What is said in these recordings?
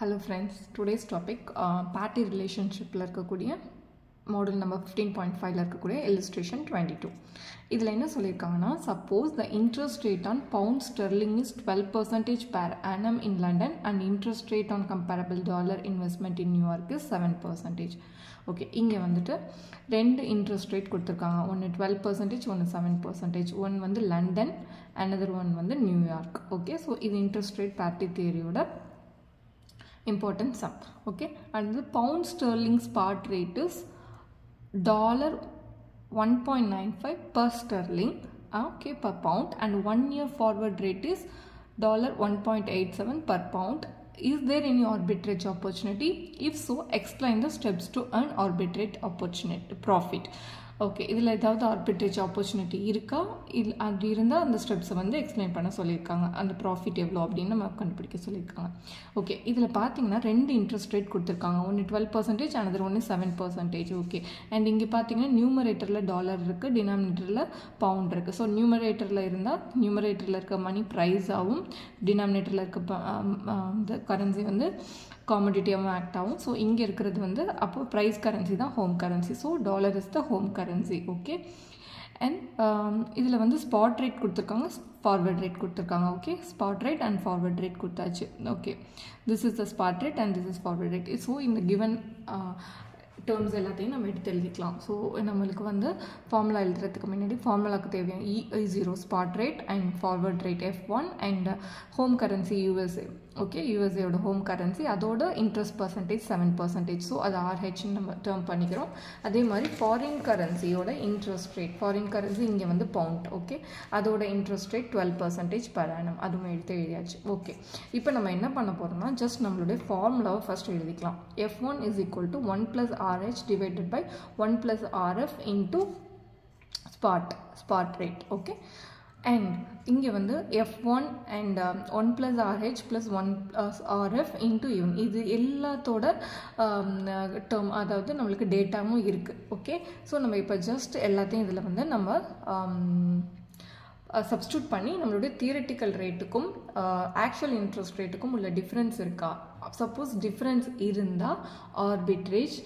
Hello friends, today's topic party relationship la irukkudiya model number 15.5 la irukkudiya illustration 22. Idhula enna sollirukanga suppose the interest rate on pound sterling is 12% per annum in London and interest rate on comparable dollar investment in New York is 7%. Okay, இங்கே வந்துட்டு ரெண்டு interest rate கொடுத்துருக்காங்க. ஒன்று 12%, ஒன்று 7%. One வந்து London, another one வந்து New York. Okay, so இது interest rate parity தியரியோட important sum. Okay, and the pound sterling spot rate is $1.95 per sterling, okay, per pound, and 1 year forward rate is $1.87 per pound. Is there any arbitrage opportunity? If so, explain the steps to earn arbitrage opportunity profit. Okay, இதில் ஏதாவது arbitrage opportunity இருக்கா? இல்லை அப்படி இருந்தால் அந்த ஸ்டெப்ஸை வந்து explain பண்ண சொல்லியிருக்காங்க. அந்த ப்ராஃபிட் எவ்வளோ அப்படின்னு நம்ம கண்டுபிடிக்க சொல்லியிருக்காங்க. ஓகே, இதில் பார்த்தீங்கன்னா ரெண்டு இன்ட்ரெஸ்ட் ரேட் கொடுத்துருக்காங்க. ஒன்று 12%, another ஒன்று 7%. ஓகே, அண்ட் இங்கே பார்த்தீங்கன்னா நியூமரேட்டரில் டாலர் இருக்குது, டினாமினேட்டரில் பவுண்ட் இருக்குது. ஸோ நியூமரேட்டரில் இருந்தால் நியூமரேட்டரில் இருக்க மணி ப்ரைஸாகவும், டினாமினேட்டரில் இருக்க இந்த கரன்சி வந்து காமோடிட்டியாகவும் ஆக்ட் ஆகும். ஸோ இங்கே இருக்கிறது வந்து அப்போ ப்ரைஸ் கரன்சி தான் home currency. So dollar is the home currency. Okay, and இதில் வந்து ஸ்பாட் ரேட் கொடுத்துருக்காங்க, ஃபார்வர்ட் ரேட் கொடுத்துருக்காங்க. Okay, spot rate and forward rate கொடுத்தாச்சு. Okay, this is the spot rate and this is forward rate. So இந்த given terms எல்லாத்தையும் நம்ம எடுத்து எழுதிக்கலாம். ஸோ நம்மளுக்கு வந்து ஃபார்முலா எழுதுறதுக்கு முன்னாடி ஃபார்முலாவுக்கு தேவையான E0 spot rate and forward rate F1 and home currency USA. Okay, யூஎஸ்ஏயோட ஹோம் கரன்சி, அதோட இன்ட்ரெஸ்ட் பர்சன்டேஜ் 7%. ஸோ அது RH நம்ம டேர்ம் பண்ணிக்கிறோம். அதே மாதிரி ஃபாரின் கரன்சியோட இன்ட்ரெஸ்ட் ரேட், ஃபாரின் கரன்சி இங்கே வந்து பவுண்ட். ஓகே, அதோட இன்ட்ரெஸ்ட் ரேட் 12% per annum. அதுவும் எடுத்து எழுதியாச்சு. ஓகே, இப்போ நம்ம என்ன பண்ண போகிறோம்னா ஜஸ்ட் நம்மளுடைய ஃபார்முலாவை ஃபஸ்ட் எழுதிக்கலாம். F1 is equal to 1 plus RH divided by 1 plus RF into spot rate. Okay, and இங்கே வந்து F1 and 1 plus RH plus 1 plus RF into even இது எல்லாத்தோட டேர்ம், அதாவது நம்மளுக்கு டேட்டாவும் இருக்குது. ஓகே, ஸோ நம்ம இப்போ ஜஸ்ட் எல்லாத்தையும் இதில் வந்து நம்ம சப்ஸ்டியூட் பண்ணி நம்மளுடைய தியரட்டிக்கல் ரேட்டுக்கும் ஆக்சுவல் இன்ட்ரெஸ்ட் ரேட்டுக்கும் உள்ள டிஃப்ரென்ஸ் இருக்கா? சப்போஸ் டிஃப்ரென்ஸ் இருந்தால் ஆர்பிட்ரேஜ்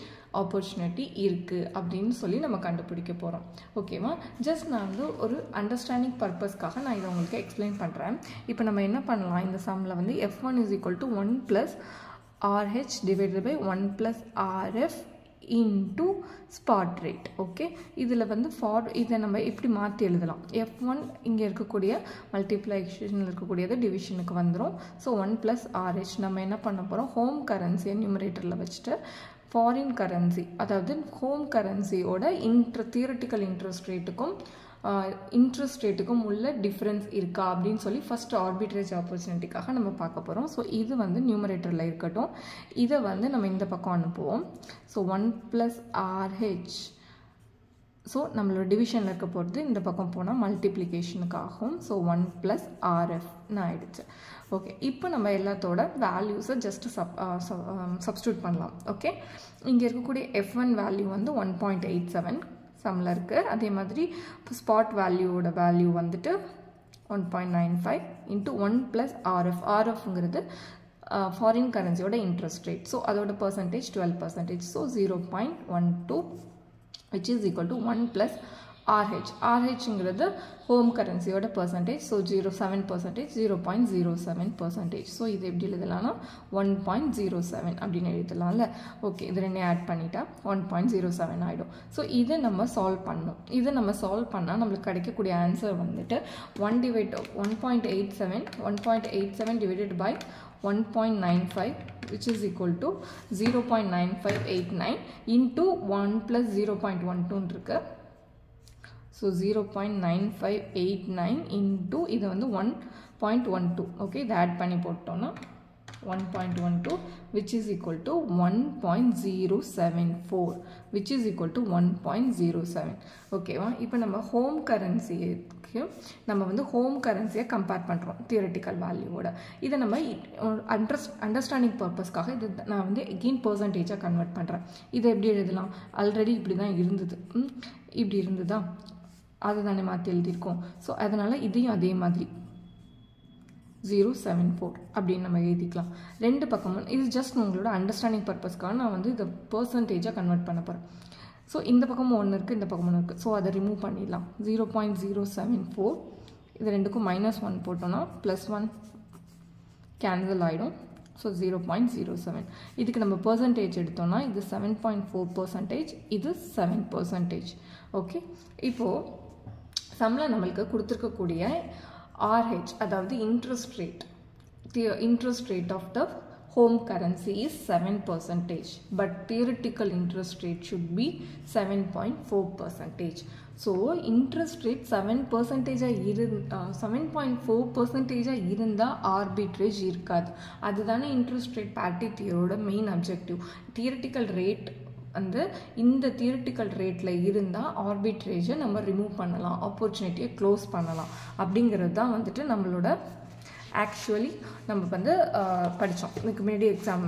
ஆப்பர்ச்சுனிட்டி இருக்குது அப்படின்னு சொல்லி நம்ம கண்டுபிடிக்க போகிறோம். ஓகேவா, ஜஸ்ட் நான் வந்து ஒரு அண்டர்ஸ்டாண்டிங் பர்பஸ்க்காக நான் இதை உங்களுக்கு எக்ஸ்பிளைன் பண்ணுறேன். இப்போ நம்ம என்ன பண்ணலாம், இந்த சம்மில் வந்து F1 is equal to 1 plus RH divided by 1 plus RF into spot rate. Okay, இதில் வந்து இதை நம்ம எப்படி மாற்றி எழுதலாம்? F1 இங்கே இருக்கக்கூடிய மல்டிப்ளிகேஷனில் இருக்கக்கூடியது டிவிஷனுக்கு வந்துடும். ஸோ 1 plus RH நம்ம என்ன பண்ண போகிறோம், ஹோம் கரன்சியை நியூமரேட்டரில் வச்சுட்டு ஃபாரின் கரன்சி, அதாவது ஹோம் கரன்சியோட தியரட்டிக்கல் இன்ட்ரெஸ்ட் ரேட்டுக்கும் உள்ள டிஃப்ரென்ஸ் இருக்கா அப்படின்னு சொல்லி ஃபஸ்ட் ஆர்பிட்ரேஜ் ஆப்பர்ச்சுனிட்டிக்காக நம்ம பார்க்க போகிறோம். ஸோ இது வந்து நியூமரேட்டரில் இருக்கட்டும், இதை வந்து நம்ம இந்த பக்கம் அனுப்புவோம். ஸோ 1 plus RH, ஸோ நம்மளோட டிவிஷனில் இருக்க போகிறது இந்த பக்கம் போனால் மல்டிப்ளிகேஷனுக்கு ஆகும். ஸோ 1 plus RFன்னு ஆயிடுச்சு. ஓகே, இப்போ நம்ம எல்லாத்தோட வேல்யூஸை ஜஸ்ட் சப்ஸ்டியூட் பண்ணலாம். ஓகே, இங்கே இருக்கக்கூடிய F1 வேல்யூ வந்து 1.87 சம்மில் இருக்குது. அதே மாதிரி ஸ்பாட் வேல்யூவோட வேல்யூ வந்துட்டு 1.95 இன்ட்டு 1 plus RFங்கிறது ஃபாரின் கரன்சியோட இன்ட்ரெஸ்ட் ரேட். ஸோ அதோட percentage 12%. So 0.12 which is equal to 1 plus RHங்கிறது ஹோம் கரன்சியோட பர்சன்டேஜ். ஸோ 7%, 0.07%. ஸோ இது எப்படி எழுதலாம்னா 1.07 அப்படின்னு எழுதலாம்ல. ஓகே, இது ரெண்டே ஆட் பண்ணிட்டா 1.07 ஆகிடும். ஸோ இதை நம்ம சால்வ் பண்ணணும். இதை நம்ம சால்வ் பண்ணால் நம்மளுக்கு கிடைக்கக்கூடிய ஆன்சர் வந்துட்டு 1.87 divided by 1.95 which is equal to 0.9589 into 1 plus 0.12 இருக்கு. ஸோ 0.9589 into இது வந்து 1.12. ஓகே, இதை ஆட் பண்ணி போட்டோன்னா 1.12 which is equal to 1.074 which is equal to 1.07. ஓகேவா, இப்போ நம்ம ஹோம் கரன்சிக்கு நம்ம வந்து ஹோம் கரன்சியை கம்பேர் பண்ணுறோம் தியரட்டிக்கல் வேல்யூவோட. இதை நம்ம அண்டர்ஸ்டாண்டிங் பர்பஸ்க்காக இது நான் வந்து எகெயின் பர்சன்டேஜாக கன்வெர்ட் பண்ணுறேன். இதை எப்படி எழுதலாம்? ஆல்ரெடி இப்படி தான் இருந்தது, இப்படி இருந்ததா, அதை தானே மாற்றி எழுதியிருக்கோம். ஸோ அதனால் இதையும் அதே மாதிரி 0.074 அப்படின்னு நம்ம எழுதிக்கலாம். ரெண்டு பக்கமும் இது ஜஸ்ட் உங்களோட அண்டர்ஸ்டாண்டிங் பர்பஸ்க்காக நான் வந்து இதை பர்சன்டேஜாக கன்வெர்ட் பண்ண போகிறேன். ஸோ இந்த பக்கமும் ஒன்று இருக்குது, இந்த பக்கமும் ஒன்று இருக்குது. ஸோ அதை ரிமூவ் பண்ணிடலாம். 0.074 இது ரெண்டுக்கும் -1 போட்டோன்னா +1 கேன்சல் ஆகிடும். ஸோ 0.07 இதுக்கு நம்ம பர்சன்டேஜ் எடுத்தோம்னா இது 7.4%, இது 7%. ஓகே, இப்போது சம்மில் நம்மளுக்கு கொடுத்துருக்கக்கூடிய RH அதாவது interest rate, the interest rate of the home currency is 7%, but theoretical interest rate should be 7.4%. So interest rate 7% 7.4% இருந்தால் ஆர்பிட்ரேஜ் இருக்காது. அதுதானே இன்ட்ரெஸ்ட் ரேட் parity தியரியோட மெயின் அப்ஜெக்டிவ். தியரிட்டிக்கல் ரேட் வந்து இந்த தியரிட்டிக்கல் ரேட்டில் இருந்தால் ஆர்பிட்ரேஜை நம்ம ரிமூவ் பண்ணலாம், ஆப்பர்ச்சுனிட்டியை க்ளோஸ் பண்ணலாம். அப்படிங்கிறது தான் வந்துட்டு நம்மளோட ஆக்சுவலி நம்ம வந்து படித்தோம். இதுக்கு முன்னாடி எக்ஸாம்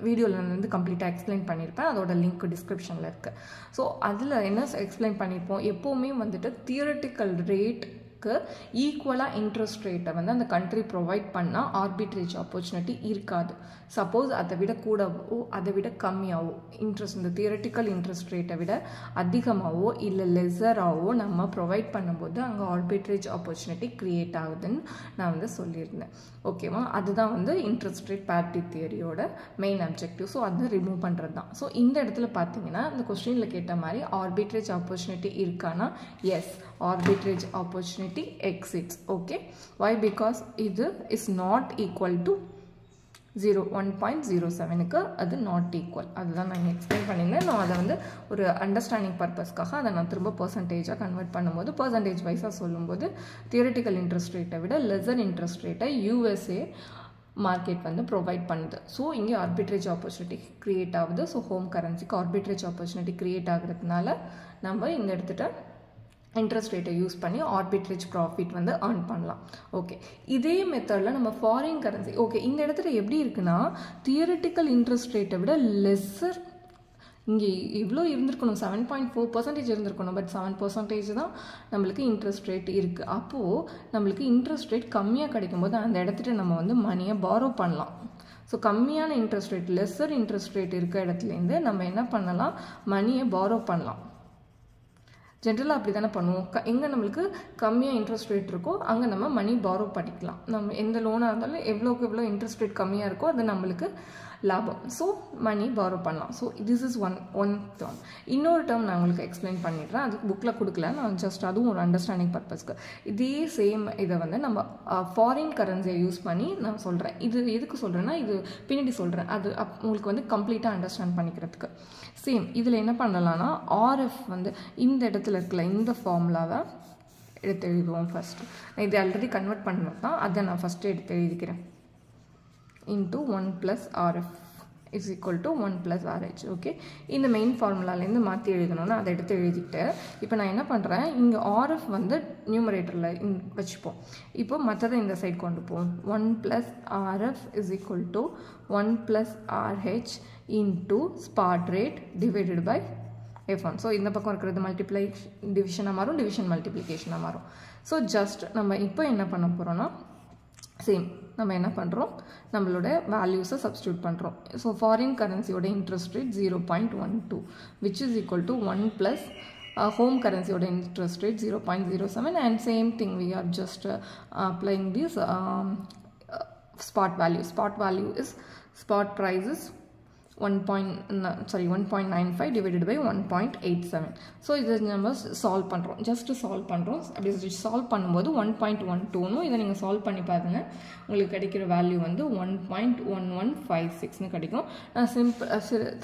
வீடியோவில் வந்து கம்ப்ளீட்டாக எக்ஸ்பிளைன் பண்ணியிருப்பேன். அதோட லிங்க் டிஸ்கிரிப்ஷனில் இருக்குது. ஸோ அதில் என்ன எக்ஸ்பிளைன் பண்ணியிருப்போம், எப்போவுமே வந்துட்டு தியரிட்டிக்கல் ரேட்க்கு ஈக்குவலாக இன்ட்ரெஸ்ட் ரேட்டை வந்து அந்த கண்ட்ரி ப்ரொவைட் பண்ணால் ஆர்பிட்ரேஜ் ஆப்பர்ச்சுனிட்டி இருக்காது. சப்போஸ் அதை விட கூடவோ அதை விட கம்மியாகவோ இன்ட்ரெஸ்ட், இந்த தியரிட்டிக்கல் இன்ட்ரெஸ்ட் ரேட்டை விட அதிகமாகவோ இல்லை லெஸராகவோ நம்ம ப்ரொவைட் பண்ணும்போது அங்கே ஆர்பிட்ரேஜ் ஆப்பர்ச்சுனிட்டி க்ரியேட் ஆகுதுன்னு நான் வந்து சொல்லியிருந்தேன். ஓகேவா, அதுதான் வந்து இன்ட்ரெஸ்ட் ரேட் parity தியரியோட மெயின் அப்ஜெக்டிவ். ஸோ அதை ரிமூவ் பண்ணுறது தான். ஸோ இந்த இடத்துல பார்த்தீங்கன்னா இந்த கொஸ்டினில் கேட்ட மாதிரி ஆர்பிட்ரேஜ் ஆப்பர்ச்சுனிட்டி இருக்கானா, yes, arbitrage opportunity exists. Okay, why? Because இது இஸ் நாட் ஈக்குவல் டு 1.07க்கு அது நாட் ஈக்குவல். அதுதான் நான் எக்ஸ்பிளைன் பண்ணியிருந்தேன். நான் அதை வந்து ஒரு அண்டர்ஸ்டாண்டிங் பர்பஸ்க்காக அதை நான் திரும்ப பர்சன்டேஜாக கன்வெர்ட் பண்ணும்போது பர்சன்டேஜ் வைஸாக சொல்லும்போது தியரிட்டிக்கல் இன்ட்ரெஸ்ட் ரேட்டை விட லெஸர் இன்ட்ரெஸ்ட் ரேட்டை USA மார்க்கெட் வந்து ப்ரொவைட் பண்ணுது. ஸோ இங்கே ஆர்பிட்ரேஜ் ஆப்பர்ச்சுனிட்டி க்ரியேட் ஆகுது. ஸோ ஹோம் கரன்சிக்கு ஆர்பிட்ரேஜ் ஆப்பர்ச்சுனிட்டி க்ரியேட் ஆகுறதுனால நம்ம இந்த இடத்துல இன்ட்ரெஸ்ட் ரேட்டை யூஸ் பண்ணி ஆர்பிட்ரேஜ் ப்ராஃபிட் வந்து ஏர்ன் பண்ணலாம். ஓகே, இதே மெத்தடில் நம்ம ஃபாரின் கரன்சி, ஓகே, இந்த இடத்துல எப்படி இருக்குன்னா தியரிட்டிக்கல் இன்ட்ரெஸ்ட் ரேட்டை விட லெஸ்ஸர் இங்கே இவ்வளோ இருந்திருக்கணும், 7.4% இருந்திருக்கணும். பட் 7% தான் நம்மளுக்கு இன்ட்ரெஸ்ட் ரேட் இருக்குது. அப்போது நம்மளுக்கு இன்ட்ரெஸ்ட் ரேட் கம்மியாக கிடைக்கும்போது அந்த இடத்துல நம்ம வந்து மணியை பாரோ பண்ணலாம். ஸோ கம்மியான interest rate, lesser interest rate இருக்க இடத்துலேருந்து நம்ம என்ன பண்ணலாம், மணியை பாரோ பண்ணலாம். ஜென்ரலாக அப்படி தானே பண்ணுவோம். எங்கே நம்மளுக்கு கம்மியாக இன்ட்ரெஸ்ட் ரேட் இருக்கோ அங்கே நம்ம மணி பாரோ பண்ணிக்கலாம். நம்ம எந்த லோனாக இருந்தாலும் எவ்வளோக்கு எவ்வளோ இன்ட்ரெஸ்ட் ரேட் கம்மியாக இருக்கோ அது நம்மளுக்கு லாபம். ஸோ மணி பாரோ பண்ணலாம். So this is one term. இன்னொரு டேர்ம் நான் உங்களுக்கு எக்ஸ்பிளைன் பண்ணிடுறேன். அதுக்கு புக்கில் கொடுக்கல, நான் ஜஸ்ட் அதுவும் ஒரு அண்டர்ஸ்டாண்டிங் பர்பஸ்க்கு. இதே சேம் இதை வந்து நம்ம ஃபாரின் கரன்சியை யூஸ் பண்ணி நான் சொல்கிறேன். இது எதுக்கு சொல்கிறேன்னா இது பின்னாடி சொல்கிறேன், அது உங்களுக்கு வந்து கம்ப்ளீட்டாக அண்டர்ஸ்டாண்ட் பண்ணிக்கிறதுக்கு. சேம் இதில் என்ன பண்ணலான்னா RF வந்து இந்த இடத்துல இருக்கல இந்த ஃபார்முலாவை எடுத்து எழுதுவோம். ஃபஸ்ட்டு நான் இது ஆல்ரெடி கன்வெர்ட் பண்ணது தான், அதை நான் ஃபஸ்ட்டு எடுத்து எழுதிக்கிறேன். into 1 plus RF is equal to 1 plus RH. Okay, இந்த மெயின் ஃபார்முலாலேருந்து மாற்றி எழுதணும்னா அதை எடுத்து எழுதிட்டு இப்போ நான் என்ன பண்ணுறேன், இங்கே RF வந்து நியூமரேட்டரில் வச்சுப்போம். இப்போ மற்றதை இந்த சைட் கொண்டு போவோம். 1 plus RF is equal to 1 plus RH into spot rate divided by F1. So இந்த பக்கம் இருக்கிறது டிவிஷனாக மாறும், டிவிஷன் மல்டிப்ளிகேஷனாக மாறும். ஸோ ஜஸ்ட் நம்ம இப்போ என்ன பண்ண போகிறோன்னா சேம் நம்ம என்ன பண்ணுறோம், நம்மளோட வேல்யூஸை சப்ஸ்டியூட் பண்ணுறோம். ஸோ ஃபாரின் கரன்சியோட interest rate 0.12 which is equal to 1 plus home currencyயோட interest rate 0.07 and same thing we are just applying this spot value. Spot value is spot price is 1.95 divided by 1.87. So இதை நம்ம solve பண்ணுறோம், just solve பண்ணுறோம். அப்படி solve பண்ணும்போது 1.12னும் இதை நீங்கள் solve பண்ணி பாருங்க, உங்களுக்கு கிடைக்கிற வேல்யூ வந்து 1.1156னு கிடைக்கும். நான்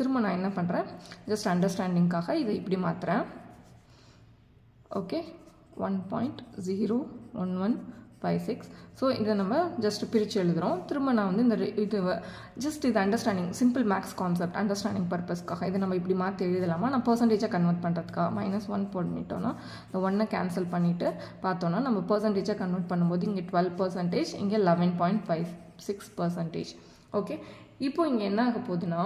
திரும்ப நான் என்ன பண்ணுறேன், ஜஸ்ட் அண்டர்ஸ்டாண்டிங்காக இதை இப்படி மாற்றுறேன். ஓகே, 1.01156. ஸோ இதை நம்ம ஜஸ்ட் பிரித்து எழுதுகிறோம். திரும்ப நான் வந்து இது ஜஸ்ட் இது understanding, simple maths concept understanding பர்பஸ்க்காக இதை நம்ம இப்படி மாற்றி எழுதலாமா, நான் பர்சன்டேஜாக கன்வெர்ட் பண்ணுறதுக்காக -1 போட்டுட்டோன்னா இந்த 1 கேன்சல் பண்ணிவிட்டு பார்த்தோன்னா நம்ம பர்சன்டேஜாக கன்வெர்ட் பண்ணும்போது இங்கே 12%, இங்கே 11.56%. ஓகே, இப்போ இங்கே என்ன ஆக போகுதுன்னா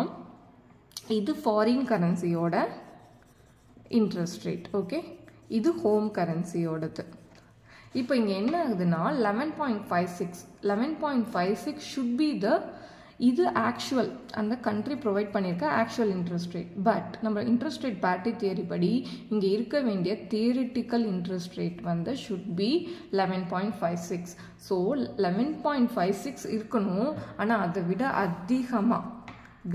இது ஃபாரின் கரன்சியோட இன்ட்ரெஸ்ட் ரேட். ஓகே, இது ஹோம் கரன்சியோடது. இப்போ இங்கே என்ன ஆகுதுன்னா 11.56 should be the இது ஆக்சுவல் அந்த கண்ட்ரி ப்ரொவைட் பண்ணியிருக்க ஆக்சுவல் இன்ட்ரெஸ்ட் ரேட். பட் நம்ம இன்ட்ரெஸ்ட் ரேட் பார்ட்டி தியரி படி இங்கே இருக்க வேண்டிய தியரிட்டிக்கல் இன்ட்ரெஸ்ட் ரேட் வந்து ஷுட் பி 11.56. ஸோ 11.56 இருக்கணும். ஆனால் அதை விட அதிகமாக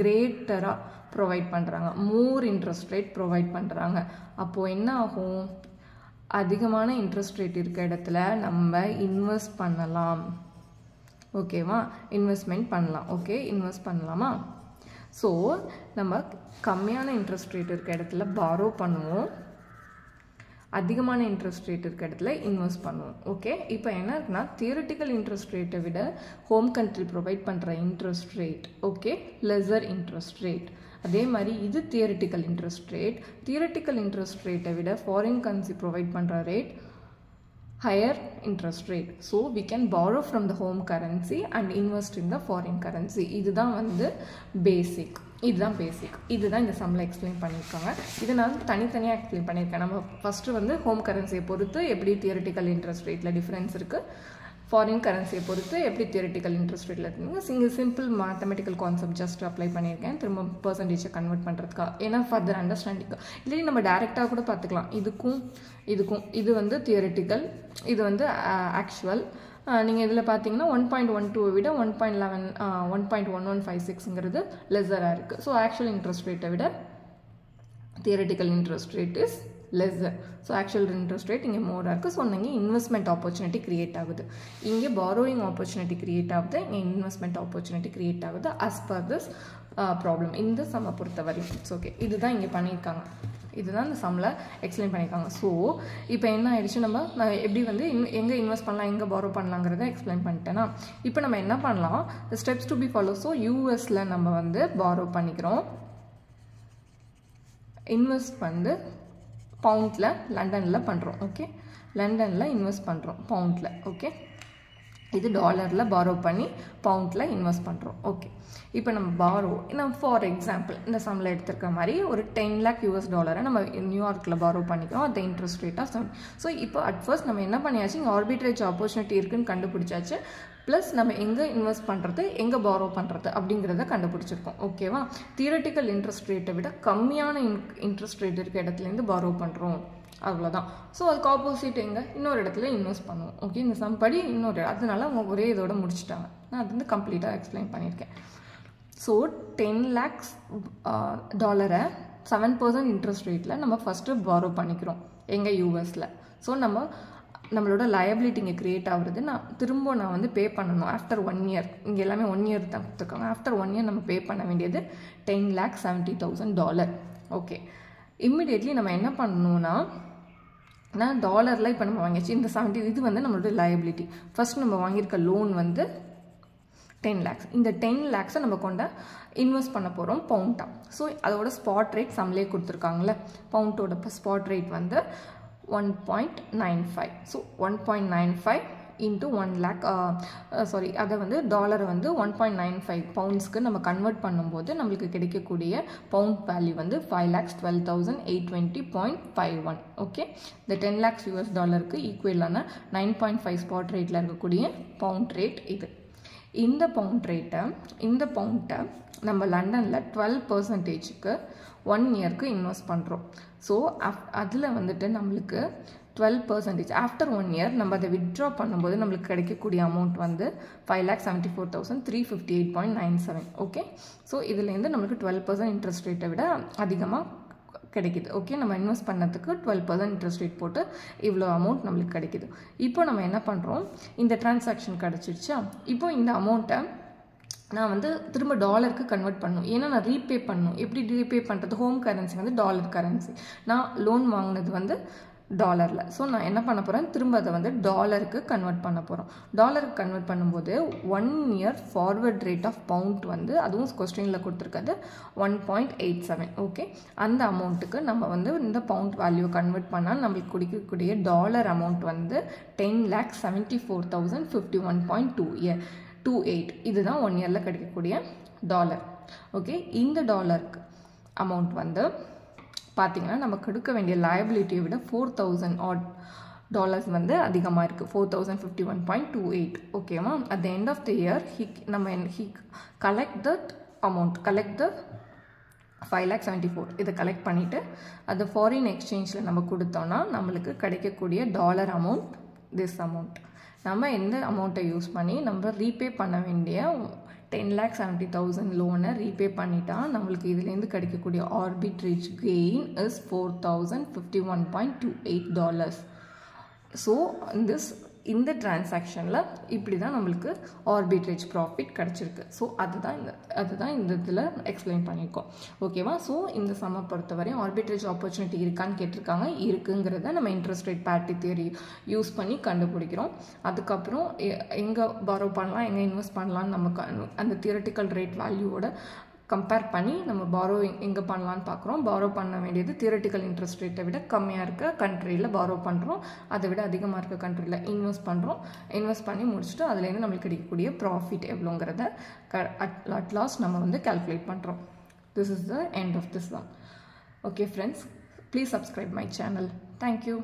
கிரேட்டராக ப்ரொவைட் பண்ணுறாங்க, மோர் இன்ட்ரெஸ்ட் ரேட் ப்ரொவைட் பண்ணுறாங்க. அப்போது என்ன ஆகும், அதிகமான இன்ட்ரெஸ்ட் ரேட் இருக்க இடத்துல நம்ம இன்வெஸ்ட் பண்ணலாம். ஓகேவா, இன்வெஸ்ட்மெண்ட் பண்ணலாம். ஓகே, இன்வெஸ்ட் பண்ணலாமா? ஸோ நம்ம கம்மியான இன்ட்ரெஸ்ட் ரேட் இருக்க இடத்துல பாரோ பண்ணுவோம், அதிகமான இன்ட்ரெஸ்ட் ரேட் இருக்க இடத்துல இன்வெஸ்ட் பண்ணுவோம். ஓகே, இப்போ என்ன இருக்குன்னா தியரிட்டிக்கல் இன்ட்ரெஸ்ட் ரேட்டை விட ஹோம் கண்ட்ரி ப்ரொவைட் பண்ணுற interest rate okay lesser interest rate. அதே மாதிரி இது theoretical interest rate. Theoretical interest ரேட்டை விட ஃபாரின் கரன்சி ப்ரொவைட் பண்ணுற rate higher interest rate. So we can borrow from the home currency and invest in the foreign currency. இதுதான் வந்து பேசிக். இதுதான் இந்த சம்மில் எக்ஸ்பிளைன் பண்ணியிருக்காங்க. இதை நான் தனித்தனியாக எக்ஸ்பிளைன் பண்ணியிருக்கேன். நம்ம ஃபஸ்ட்டு வந்து ஹோம் கரன்சியை பொறுத்து எப்படி தியரிட்டிக்கல் இன்ட்ரெஸ்ட் ரேட்டில் டிஃப்ரென்ஸ் இருக்குது, ஃபாரின் கரன்சியை பொறுத்து எப்படி தியரிட்டிக்கல் இன்ட்ரெஸ்ட் ரேட்டில் இருக்குங்க. Simple mathematical concept just apply பண்ணியிருக்கேன், திரும்ப பர்சன்டேஜை கன்வெர்ட் பண்ணுறதுக்காக. ஏன்னா ஃபர்தர் அண்டர்ஸ்டாண்டிங் இல்லையே நம்ம டேரெக்டாக கூட பார்த்துக்கலாம். இதுக்கும் இது வந்து தியரிட்டிக்கல், இது வந்து ஆக்சுவல். நீங்கள் இதில் பார்த்தீங்கன்னா 1.12 விட 1.1156ங்கிறது லெஸராக இருக்குது. ஸோ ஆக்சுவல் இன்ட்ரெஸ்ட் ரேட்டை விட theoretical interest rate is lesser. So actual interest rate இங்கே மோராக இருக்குது. ஸோ இங்கே இன்வெஸ்ட்மெண்ட் ஆப்பர்ச்சுனிட்டி க்ரியேட் ஆகுது, இங்கே பாரோயிங் ஆப்பர்ச்சுனிட்டி க்ரியேட் ஆகுது, இங்கே இன்வெஸ்ட்மெண்ட் ஆப்பர்ச்சுனிட்டி க்ரியேட் ஆகுது as per this ப்ராப்ளம். இந்த சம்மை பொறுத்தவரை இட்ஸ் ஓகே. இதுதான் இங்கே பண்ணியிருக்காங்க, இதுதான் இந்த சம்மில் எக்ஸ்பிளைன் பண்ணியிருக்காங்க. ஸோ இப்போ என்ன ஆயிடுச்சு, நான் எப்படி வந்து எங்கே இன்வெஸ்ட் பண்ணலாம், எங்கே பாரோ பண்ணலாங்கிறத எக்ஸ்பிளைன் பண்ணிட்டேன்னா, இப்போ நம்ம என்ன பண்ணலாம், steps to be follow. So யூஎஸில் நம்ம வந்து பாரோ பண்ணிக்கிறோம், இன்வெஸ்ட் வந்து பவுண்டில் லண்டனில் பண்ணுறோம். ஓகே, லண்டனில் இன்வெஸ்ட் பண்ணுறோம் பவுண்டில். ஓகே, இது டாலரில் பாரோ பண்ணி பவுண்டில் இன்வெஸ்ட் பண்ணுறோம். ஓகே, இப்போ நம்ம ஃபார் எக்ஸாம்பிள் இந்த சம்மில் எடுத்துருக்க மாதிரி ஒரு 10 lakh US டாலரை நம்ம நியூயார்க்கில் பாரோ பண்ணிக்கிறோம் at the interest rate of 7. So இப்போ அட் ஃபர்ஸ்ட் நம்ம என்ன பண்ணியாச்சு, இங்கே ஆர்பிட்ரேஜ் ஆப்பர்ச்சுனிட்டி இருக்குன்னு கண்டுபிடிச்சாச்சு. ப்ளஸ் நம்ம எங்கே இன்வெஸ்ட் பண்ணுறது, எங்கே பாரோ பண்ணுறது அப்படிங்கிறத கண்டுபிடிச்சிருக்கோம். ஓகேவா, தியரட்டிக்கல் இன்ட்ரெஸ்ட் ரேட்டை விட கம்மியான இன்ட்ரெஸ்ட் ரேட் இருக்க இடத்துலேருந்து பாரோ பண்ணுறோம், அவ்வளோதான். ஸோ அதுக்கு ஆப்போசிட் எங்கே இன்னொரு இடத்துல இன்வெஸ்ட் பண்ணுவோம். ஓகே, இந்த சம் படி அதனால அவங்க ஒரே இதோட முடிச்சுட்டாங்க. நான் அது வந்து கம்ப்ளீட்டாக எக்ஸ்பிளைன் பண்ணியிருக்கேன். ஸோ 10 lakhs டாலரை 7% இன்ட்ரெஸ்ட் ரேட்டில் நம்ம ஃபஸ்ட்டு பாரோ பண்ணிக்கிறோம் எங்கள் யூஎஸில். ஸோ நம்மளோட லயபிலிட்டி இங்கே க்ரியேட் ஆகுறது. நான் வந்து பே பண்ணணும் ஆஃப்டர் 1 year. இங்கே எல்லாமே 1 year தான் கொடுத்துருக்காங்க. ஆஃப்டர் 1 year நம்ம பே பண்ண வேண்டியது $10,70,000. ஓகே, இம்மிடியட்லி நம்ம என்ன பண்ணணும்னா, டாலரில் இப்போ நம்ம வாங்கியாச்சு இந்த 70, இது வந்து நம்மளோட லயபிலிட்டி. ஃபஸ்ட் நம்ம வாங்கியிருக்க லோன் வந்து 10 lakhs. இந்த 10 lakhs நம்ம கொண்ட இன்வெஸ்ட் பண்ண போகிறோம் பவுண்டா. ஸோ அதோட ஸ்பாட் ரேட் சம்லே கொடுத்துருக்காங்களே, பவுண்டோட ஸ்பாட் ரேட் வந்து 1.95. ஸோ 1.95 into 1 lakh அதை வந்து டாலரை வந்து 1.95 பவுண்ட்ஸ்க்கு நம்ம கன்வெர்ட் பண்ணும்போது நம்மளுக்கு கிடைக்கக்கூடிய பவுண்ட் வேல்யூ வந்து 5,12,820.51. ஓகே, இந்த 10 lakhs US டாலருக்கு ஈக்குவலான 9.5 ஸ்பாட் ரேட்டில் இருக்கக்கூடிய பவுண்ட் ரேட் இது. இந்த பவுண்ட்டை நம்ம லண்டனில் 12%க்கு 1 yearக்கு இன்வெஸ்ட் பண்ணுறோம். ஸோ அதில் வந்துட்டு நம்மளுக்கு 12% ஆஃப்டர் 1 year நம்ம அதை வித்ட்ரா பண்ணும்போது நம்மளுக்கு கிடைக்கக்கூடிய அமௌண்ட் வந்து 5,74,358.97. ஓகே, ஸோ இதுலேருந்து நம்மளுக்கு 12% இன்ட்ரெஸ்ட் ரேட்டை விட அதிகமாக கிடைக்குது. ஓகே, நம்ம இன்வெஸ்ட் பண்ணதுக்கு 12% இன்ட்ரெஸ்ட் ரேட் போட்டு இவ்வளோ அமௌண்ட் நம்மளுக்கு கிடைக்குது. இப்போ நம்ம என்ன பண்ணுறோம், இந்த டிரான்சாக்ஷன் கிடச்சிருச்சா, இப்போ இந்த அமௌண்ட்டை நான் வந்து திரும்ப டாலருக்கு கன்வெர்ட் பண்ணணும். ஏன்னா நான் ரீபே பண்ணணும். எப்படி ரீபே பண்ணுறது, ஹோம் கரன்சி வந்து டாலர் கரன்சி, நான் லோன் வாங்கினது வந்து டாலரில். ஸோ நான் என்ன பண்ண போகிறேன், திரும்ப அதை வந்து டாலருக்கு கன்வெர்ட் பண்ண போகிறோம். டாலருக்கு கன்வெர்ட் பண்ணும்போது 1 year forward rate of pound வந்து அதுவும் கொஸ்டினில் கொடுத்துருக்காது 1.87. ஓகே, அந்த அமௌண்ட்டுக்கு நம்ம வந்து இந்த பவுண்ட் வேல்யூ கன்வெர்ட் பண்ணால் நம்மளுக்கு கொடுக்கக்கூடிய டாலர் அமௌண்ட் வந்து 10,74,51.28. இதுதான் 1 yearல கிடைக்கக்கூடிய டாலர். ஓகே, இந்த டாலருக்கு அமௌண்ட் வந்து பார்த்தீங்கன்னா நமக்கு எடுக்க வேண்டிய லயபிலிட்டியை விட 4,000 odd டாலர்ஸ் வந்து அதிகமாக இருக்குது 4051.28 ஓகேவா. At the end of the year he collect the 5,74,000 இதை கலெக்ட் பண்ணிவிட்டு அது ஃபாரின் எக்ஸ்சேஞ்சில் நம்ம கொடுத்தோன்னா நம்மளுக்கு கிடைக்கக்கூடிய டாலர் அமௌண்ட் திஸ் அமௌண்ட். நம்ம எந்த அமௌண்ட்டை யூஸ் பண்ணி நம்ம ரீபே பண்ண வேண்டிய 10,70,000 லோனை ரீபே பண்ணிட்டா நம்மளுக்கு இதுலேருந்து கிடைக்கக்கூடிய ஆர்பிட்ரேஜ் கெயின் இஸ் $4,051.28. ஸோ இந்த டிரான்சாக்ஷனில் இப்படி தான் நம்மளுக்கு ஆர்பிட்ரேஜ் ப்ராஃபிட் கிடச்சிருக்கு. ஸோ அதுதான் இந்த இதில் எக்ஸ்பிளைன் பண்ணியிருக்கோம் ஓகேவா. ஸோ இந்த சம்மை பொறுத்தவரையும் ஆர்பிட்ரேஜ் ஆப்பர்ச்சுனிட்டி இருக்கான்னு கேட்டிருக்காங்க. இருக்குங்கிறத நம்ம interest rate parity theory use பண்ணி கண்டுபிடிக்கிறோம். அதுக்கப்புறம் எங்கே பாரோ பண்ணலாம் எங்கே இன்வெஸ்ட் பண்ணலான்னு நம்ம அந்த தியரட்டிக்கல் ரேட் வேல்யூவோட கம்பேர் பண்ணி நம்ம பாரோ எங்கே பண்ணலான்னு பார்க்குறோம். பாரோ பண்ண வேண்டியது தியரட்டிக்கல் இன்ட்ரெஸ்ட் ரேட்டை விட கம்மியாக இருக்க கண்ட்ரியில் பாரோ பண்ணுறோம், அதை விட அதிகமாக இருக்க கண்ட்ரியில் இன்வெஸ்ட் பண்ணுறோம். இன்வெஸ்ட் பண்ணி முடிச்சுட்டு அதுலேருந்து நம்மளுக்கு கிடைக்கக்கூடிய ப்ராஃபிட் எவ்வளோங்கிறத அட் லாஸ்ட் நம்ம வந்து கால்குலேட் பண்ணுறோம். This is the end of this one. Okay friends, please subscribe my channel. Thank you.